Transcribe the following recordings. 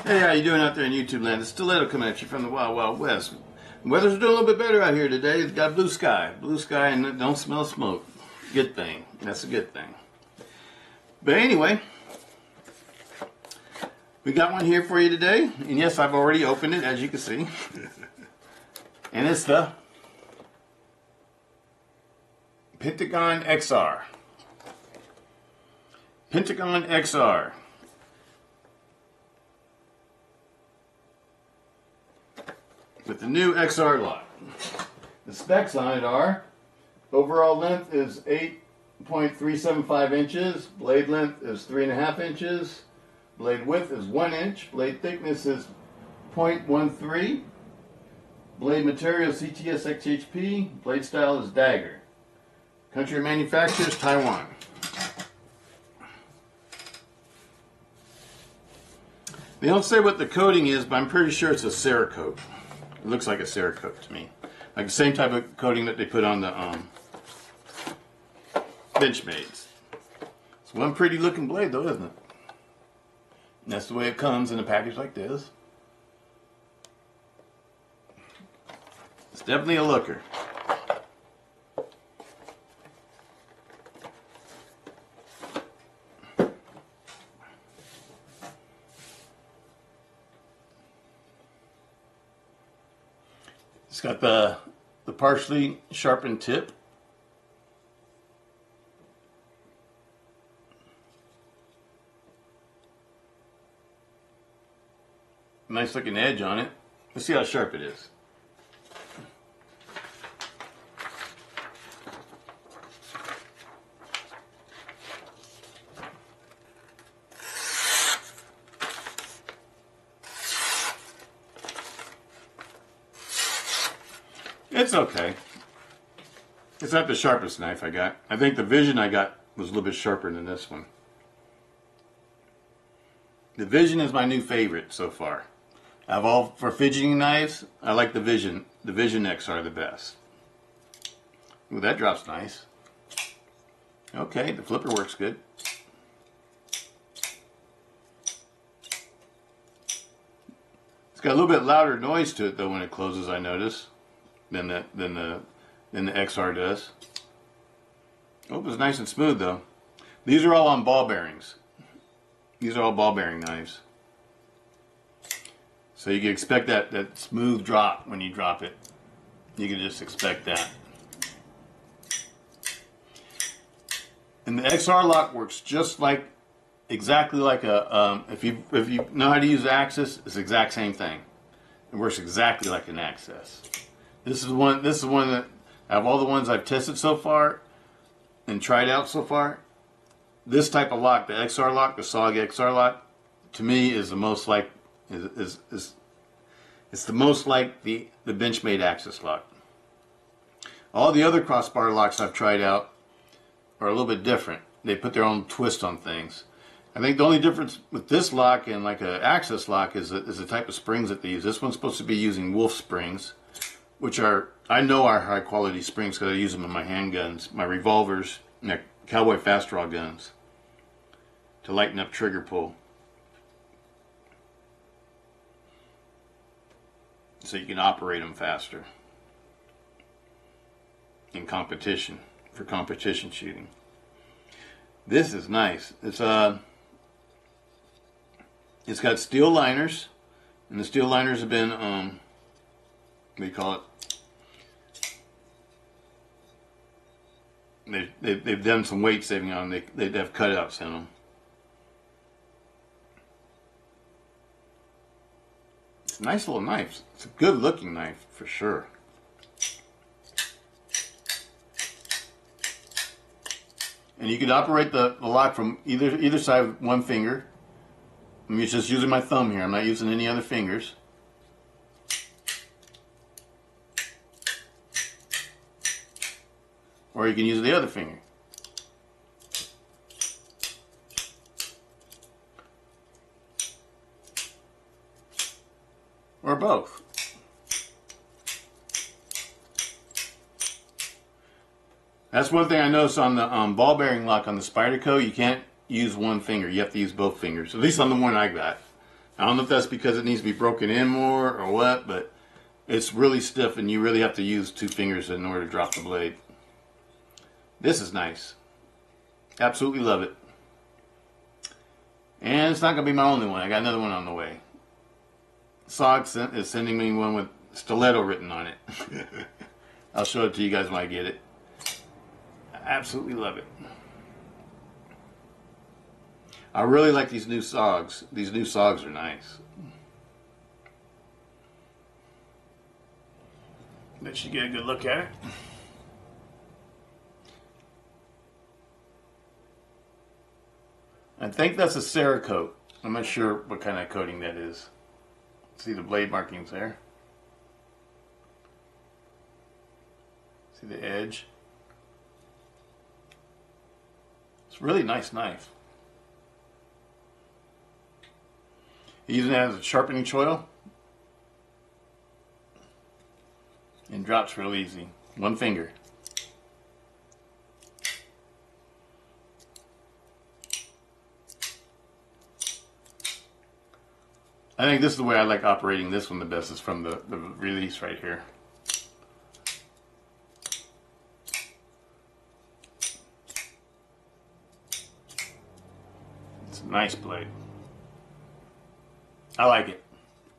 Hey, how you doing out there in YouTube land? It's Stiletto coming at you from the Wild Wild West. The weather's doing a little bit better out here today. It's got blue sky and it don't smell smoke. Good thing. That's a good thing. But anyway, we got one here for you today. And yes, I've already opened it, as you can see. And it's the Pentagon XR. Pentagon XR. With the new XR lock. The specs on it are, overall length is 8.375 inches, blade length is 3.5 inches, blade width is 1 inch, blade thickness is 0.13, blade material CTS XHP, blade style is dagger. Country of manufacturer is Taiwan. They don't say what the coating is, but I'm pretty sure it's a Cerakote. It looks like a Cerakote to me. Like the same type of coating that they put on the Benchmades. It's one pretty looking blade though, isn't it? And that's the way it comes in a package like this. It's definitely a looker. It's got the partially sharpened tip. Nice looking edge on it. Let's see how sharp it is. It's okay. It's not the sharpest knife I got. I think the Vision I got was a little bit sharper than this one. The Vision is my new favorite so far. Of all for fidgeting knives, I like the Vision XR the best. Ooh, that drops nice. Okay, the flipper works good. It's got a little bit louder noise to it though when it closes, I notice. Than the XR does. Oh, it's nice and smooth though. These are all on ball bearings. These are all ball bearing knives. So you can expect that smooth drop when you drop it. You can just expect that. And the XR lock works just like, exactly like a, if you know how to use Axis, it's the exact same thing. It works exactly like an Axis. This is one that, out of all the ones I've tested so far and tried out so far, this type of lock, the XR lock, the SOG XR lock, to me is the most like, it's the most like the Benchmade Axis lock. All the other crossbar locks I've tried out are a little bit different. They put their own twist on things. I think the only difference with this lock and like an Axis lock is the type of springs that they use. This one's supposed to be using Wolf springs, which are, I know, are high quality springs because I use them in my handguns, my revolvers, and my cowboy fast draw guns to lighten up trigger pull. So you can operate them faster in competition, for competition shooting. This is nice. It's got steel liners, and the steel liners have been what do you call it? They've done some weight saving on them. They have cutouts in them. It's a nice little knife. It's a good looking knife for sure. And you could operate the lock from either side with one finger. I'm just using my thumb here. I'm not using any other fingers. Or you can use the other finger. Or both. That's one thing I noticed on the ball bearing lock on the Spyderco. You can't use one finger. You have to use both fingers. At least on the one I got. I don't know if that's because it needs to be broken in more or what, but it's really stiff and you really have to use 2 fingers in order to drop the blade. This is nice. Absolutely love it. And it's not going to be my only one. I got another one on the way. SOG is sending me one with Stiletto written on it. I'll show it to you guys when I get it. I absolutely love it. I really like these new SOGs. These new SOGs are nice. Let you get a good look at it. I think that's a Cerakote. I'm not sure what kind of coating that is. See the blade markings there? See the edge? It's a really nice knife. Using it as a sharpening choil. And drops real easy. 1 finger. I think this is the way I like operating this one the best, is from the release right here. It's a nice blade. I like it.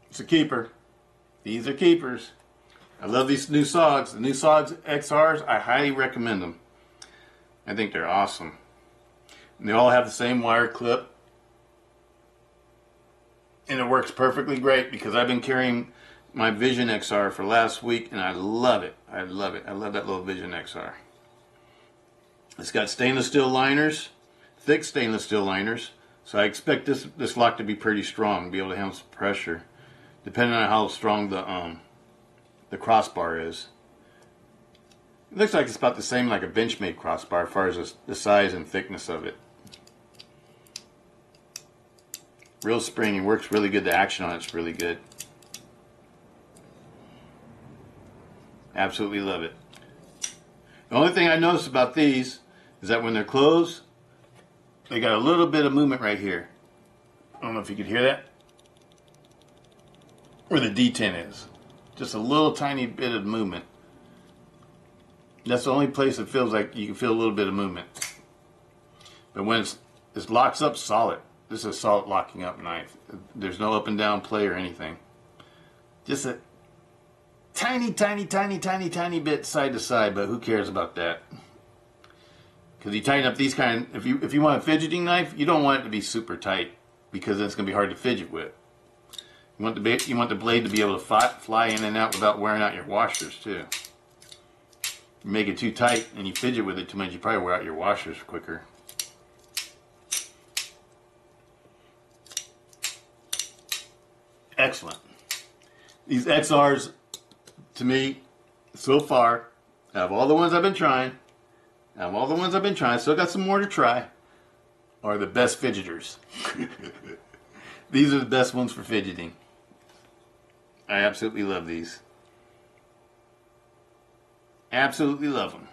It's a keeper. These are keepers. I love these new SOGs. The new SOGs XRs, I highly recommend them. I think they're awesome. And they all have the same wire clip. And it works perfectly great because I've been carrying my Vision XR for last week and I love it. I love it. I love that little Vision XR. It's got stainless steel liners, thick stainless steel liners. So I expect this lock to be pretty strong, be able to handle some pressure, depending on how strong the crossbar is. It looks like it's about the same like a Benchmade crossbar as far as the size and thickness of it. Real springy, works really good. The action on it's really good. Absolutely love it. The only thing I noticed about these is that when they're closed, they got a little bit of movement right here. I don't know if you could hear that. Where the D10 is. Just a little tiny bit of movement. That's the only place it feels like you can feel a little bit of movement. But when it locks up solid. This is a solid locking up knife. There's no up and down play or anything. Just a tiny bit side to side, but who cares about that? Because you tighten up these kind, if you want a fidgeting knife, you don't want it to be super tight because it's going to be hard to fidget with. You want the blade to be able to fly in and out without wearing out your washers too. You make it too tight and you fidget with it too much, you probably wear out your washers quicker. Excellent. These XRs, to me, so far, out of all the ones I've been trying, still got some more to try, are the best fidgeters. These are the best ones for fidgeting. I absolutely love these. Absolutely love them.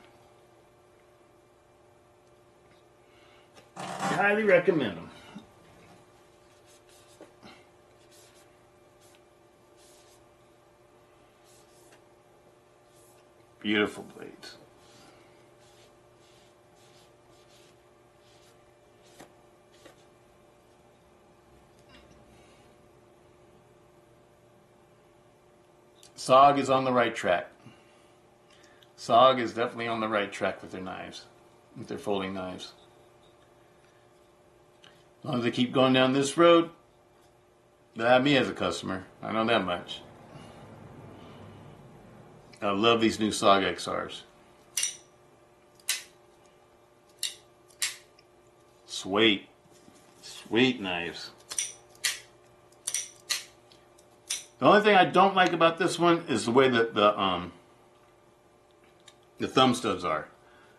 I highly recommend them. Beautiful blades. SOG is on the right track. SOG is definitely on the right track with their knives, with their folding knives. As long as they keep going down this road, they'll have me as a customer. I know that much. I love these new SOG XRs. Sweet. Sweet knives. The only thing I don't like about this one is the way that the thumb studs are.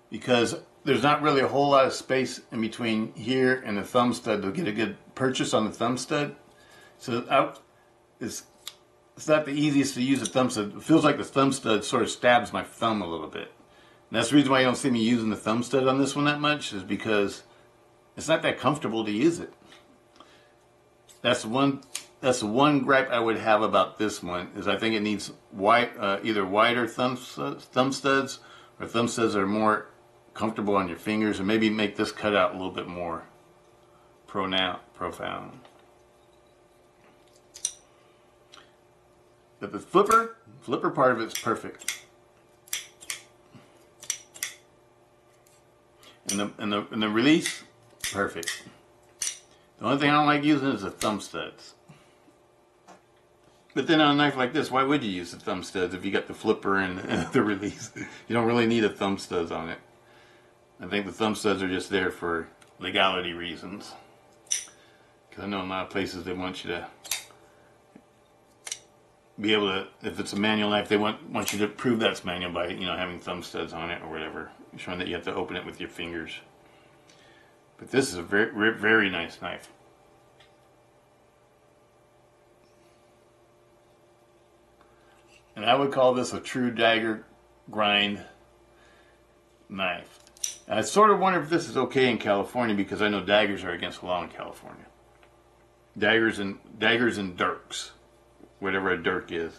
Because there's not really a whole lot of space in between here and the thumb stud to get a good purchase on the thumb stud. So it's not the easiest to use a thumb stud. It feels like the thumb stud sort of stabs my thumb a little bit. And that's the reason why you don't see me using the thumb stud on this one that much, is because it's not that comfortable to use it. That's one that's the one gripe I would have about this one, is I think it needs either wider thumb studs, or thumb studs that are more comfortable on your fingers, and maybe make this cut out a little bit more profound. But the flipper part of it's perfect. And the release, perfect. The only thing I don't like using is the thumb studs. But then on a knife like this, why would you use the thumb studs if you got the flipper and the release? You don't really need a thumb studs on it. I think the thumb studs are just there for legality reasons. Because I know in a lot of places they want you to be able to, if it's a manual knife, they want you to prove that's manual by, you know, having thumb studs on it or whatever, showing that you have to open it with your fingers. But this is a very, very nice knife. And I would call this a true dagger grind knife. And I sort of wonder if this is okay in California, because I know daggers are against the law in California. Daggers and dirks. Whatever a dirk is.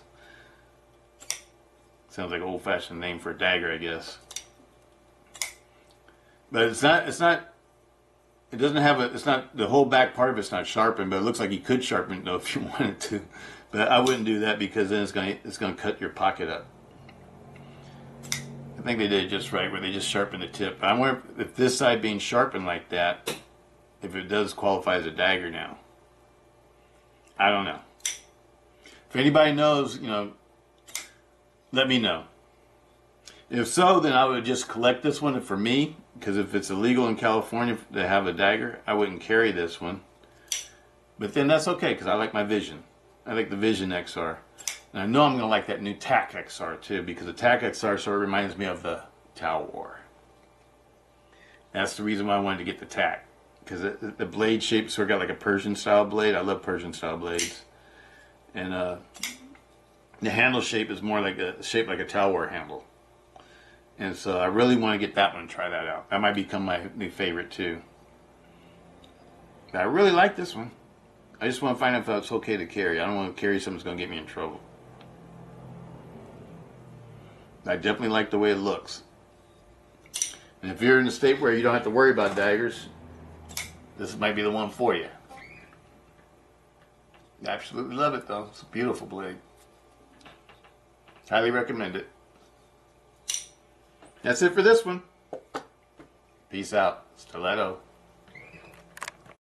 Sounds like an old-fashioned name for a dagger, I guess. But it's not, it doesn't have it's not, the whole back part of it's not sharpened, but it looks like you could sharpen it though if you wanted to. But I wouldn't do that, because then it's going to cut your pocket up. I think they did it just right, where they just sharpened the tip. I wonder if this side being sharpened like that, if it does qualify as a dagger now. I don't know. If anybody knows, you know, let me know. If so, then I would just collect this one for me, because if it's illegal in California to have a dagger, I wouldn't carry this one. But then that's okay, because I like my Vision. I like the Vision XR. And I know I'm going to like that new TAC XR too, because the TAC XR sort of reminds me of the Tau War. That's the reason why I wanted to get the TAC, because the blade shape sort of got like a Persian style blade. I love Persian style blades. And the handle shape is more like shaped like a Tau War handle. And so I really want to get that one and try that out. That might become my new favorite too. But I really like this one. I just want to find out if it's okay to carry. I don't want to carry something that's going to get me in trouble. I definitely like the way it looks. And if you're in a state where you don't have to worry about daggers, this might be the one for you. I absolutely love it though. It's a beautiful blade. Highly recommend it. That's it for this one. Peace out. Stiletto.